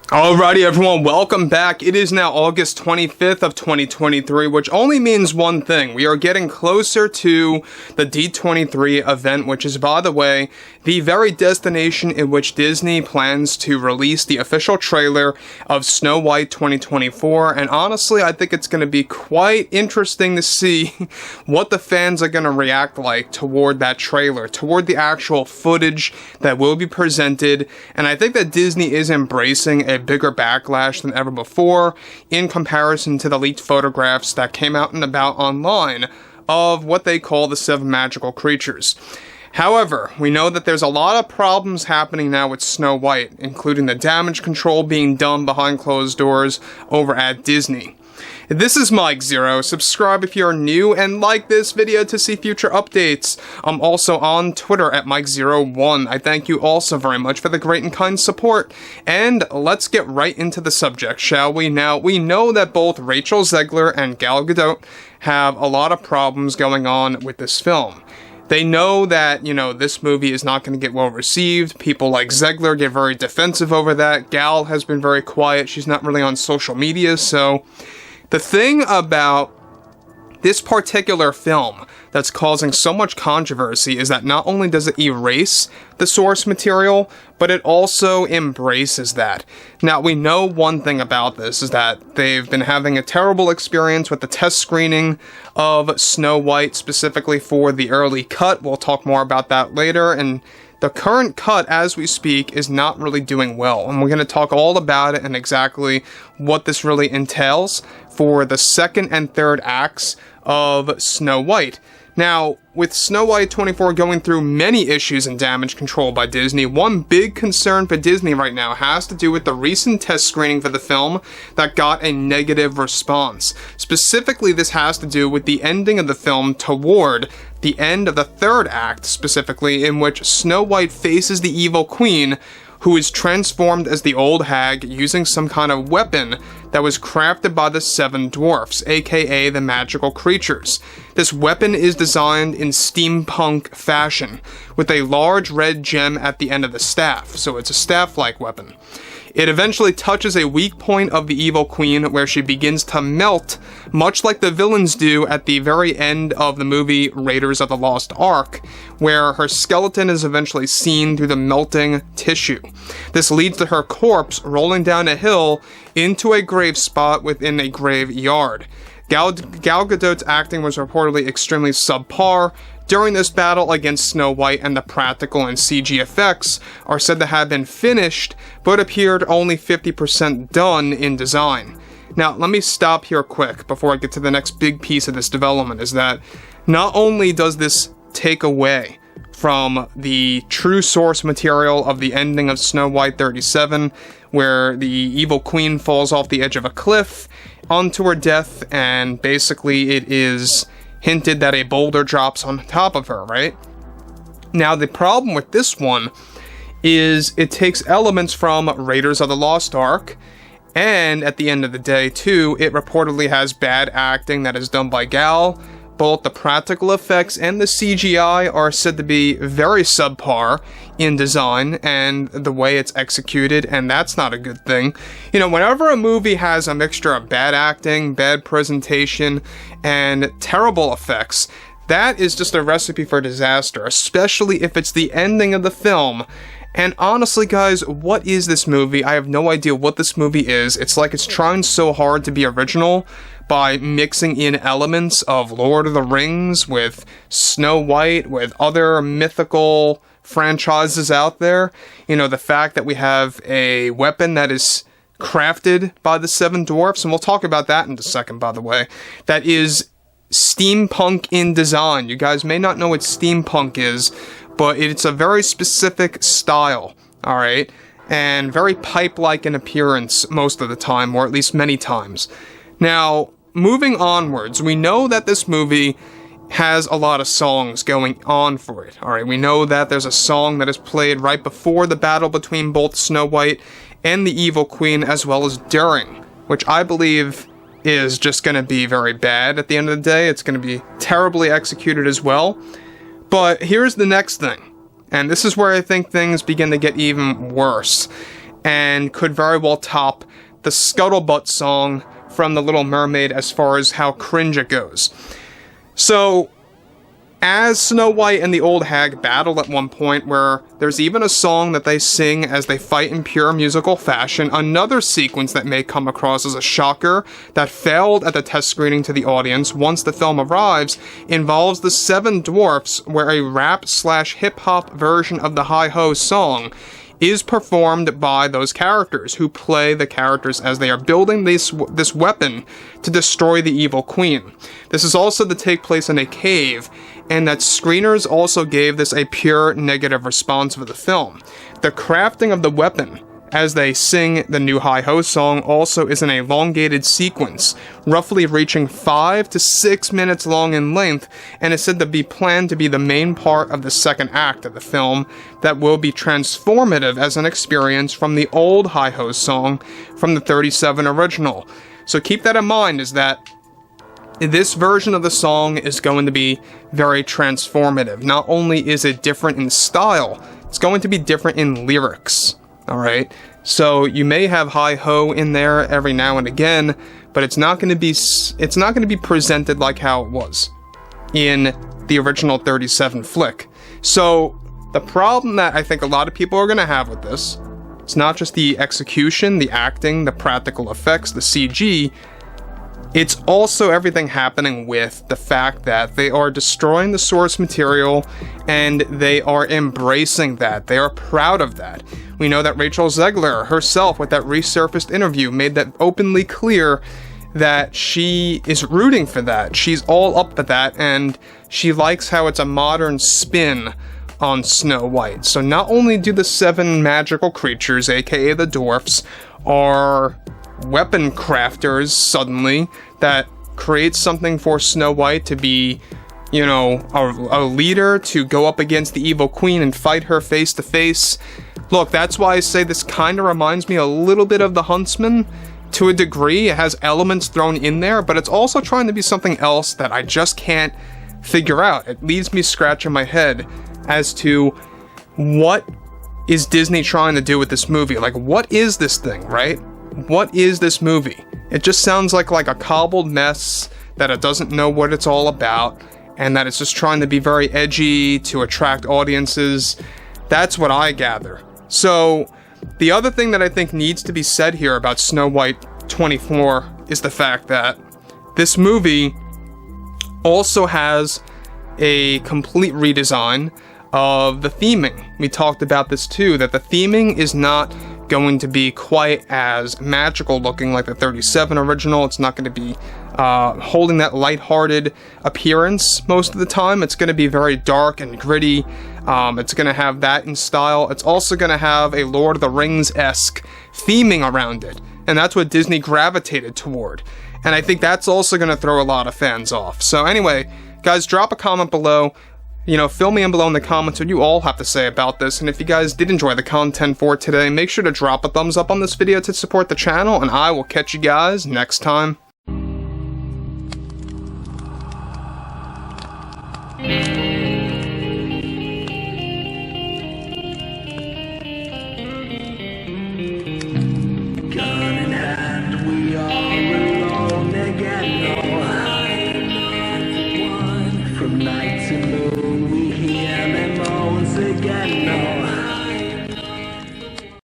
Alrighty everyone, welcome back. It is now August 25th of 2023, which only means one thing. We are getting closer to the D23 event, which is, by the way, the very destination in which Disney plans to release the official trailer of Snow White 2024, and honestly, I think it's going to be quite interesting to see what the fans are going to react like toward that trailer, toward the actual footage that will be presented, and I think that Disney is embracing a bigger backlash than ever before in comparison to the leaked photographs that came out and about online of what they call the 7 magical creatures. However, we know that there's a lot of problems happening now with Snow White, including the damage control being done behind closed doors over at Disney. This is Mike Zero. Subscribe if you're new and like this video to see future updates. I'm also on Twitter at Mike01. I thank you all so very much for the great and kind support. And let's get right into the subject, shall we? Now, we know that both Rachel Zegler and Gal Gadot have a lot of problems going on with this film. They know that, this movie is not going to get well received. People like Zegler get very defensive over that. Gal has been very quiet. She's not really on social media, so the thing about this particular film that's causing so much controversy is that not only does it erase the source material, but it also embraces that. Now, we know one thing about this is that they've been having a terrible experience with the test screening of Snow White, specifically for the early cut. We'll talk more about that later, and the current cut, as we speak, is not really doing well, and we're going to talk all about it and exactly what this really entails for the second and third acts of Snow White. Now, with Snow White 24 going through many issues and damage control by Disney, one big concern for Disney right now has to do with the recent test screening for the film that got a negative response. Specifically, this has to do with the ending of the film toward the end of the third act, specifically, in which Snow White faces the evil queen, who is transformed as the old hag using some kind of weapon that was crafted by the 7 dwarfs, aka the magical creatures. This weapon is designed in steampunk fashion, with a large red gem at the end of the staff, so it's a staff-like weapon. It eventually touches a weak point of the evil queen where she begins to melt, much like the villains do at the very end of the movie Raiders of the Lost Ark, where her skeleton is eventually seen through the melting tissue. This leads to her corpse rolling down a hill into a grave spot within a graveyard. Gal Gadot's acting was reportedly extremely subpar during this battle against Snow White, and the practical and CG effects are said to have been finished, but appeared only 50% done in design. Now, let me stop here quick before I get to the next big piece of this development, is that not only does this take away from the true source material of the ending of Snow White 37, where the evil queen falls off the edge of a cliff onto her death, and basically it is hinted that a boulder drops on top of her, right? Now, the problem with this one is it takes elements from Raiders of the Lost Ark, and at the end of the day, too, it reportedly has bad acting that is done by Gal. Both the practical effects and the CGI are said to be very subpar in design and the way it's executed, and that's not a good thing. Whenever a movie has a mixture of bad acting, bad presentation, and terrible effects, that is just a recipe for disaster, especially if it's the ending of the film. And honestly, guys, what is this movie? I have no idea what this movie is. It's like it's trying so hard to be original by mixing in elements of Lord of the Rings with Snow White, with other mythical franchises out there. The fact that we have a weapon that is crafted by the 7 dwarfs, and we'll talk about that in a second, by the way, that is steampunk in design. You guys may not know what steampunk is, but it's a very specific style, alright? And very pipe-like in appearance most of the time, or at least many times. Now, moving onwards, we know that this movie has a lot of songs going on for it, alright? We know that there's a song that is played right before the battle between both Snow White and the Evil Queen, as well as during, which I believe is just going to be very bad at the end of the day. It's going to be terribly executed as well. But here's the next thing, and this is where I think things begin to get even worse. and could very well top the Scuttlebutt song from The Little Mermaid as far as how cringe it goes. So, as Snow White and the old hag battle at one point, where there's even a song that they sing as they fight in pure musical fashion, another sequence that may come across as a shocker that failed at the test screening to the audience once the film arrives involves the Seven Dwarfs, where a rap/hip-hop version of the Hi-Ho song is performed by those characters who play the characters as they are building this weapon to destroy the evil queen. This is also to take place in a cave, and that screeners also gave this a pure negative response for the film. The crafting of the weapon as they sing the new Hi-Ho song also is an elongated sequence, roughly reaching 5 to 6 minutes long in length, and is said to be planned to be the main part of the second act of the film that will be transformative as an experience from the old Hi-Ho song from the 37 original. So keep that in mind, is that this version of the song is going to be very transformative. Not only is it different in style, it's going to be different in lyrics. Alright, so you may have Hi-Ho in there every now and again, but it's not going to be presented like how it was in the original 37 flick. So the problem that I think a lot of people are going to have with this, it's not just the execution, the acting, the practical effects, the CG, it's also everything happening with the fact that they are destroying the source material and they are embracing that. They are proud of that. We know that Rachel Zegler herself, with that resurfaced interview, made that openly clear that she is rooting for that. She's all up for that, and she likes how it's a modern spin on Snow White. So not only do the 7 magical creatures, aka the dwarfs, are weapon crafters suddenly that create something for Snow White to be, you know, a leader to go up against the evil queen and fight her face to face. Look, that's why I say this kind of reminds me a little bit of The Huntsman to a degree. It has elements thrown in there, but it's also trying to be something else that I just can't figure out. It leaves me scratching my head as to what is Disney trying to do with this movie. Like, what is this thing, right? What is this movie? It just sounds like a cobbled mess, that it doesn't know what it's all about, and that it's just trying to be very edgy to attract audiences. That's what I gather. So, the other thing that I think needs to be said here about Snow White 24 is the fact that this movie also has a complete redesign of the theming. We talked about this too, that the theming is not going to be quite as magical looking like the 37 original. It's not going to be holding that lighthearted appearance most of the time. It's going to be very dark and gritty. It's going to have that in style. It's also going to have a Lord of the Rings-esque theming around it, and that's what Disney gravitated toward. And I think that's also going to throw a lot of fans off. So anyway, guys, drop a comment below. You know, fill me in below in the comments what you all have to say about this, and if you guys did enjoy the content for today, make sure to drop a thumbs up on this video to support the channel, and I will catch you guys next time.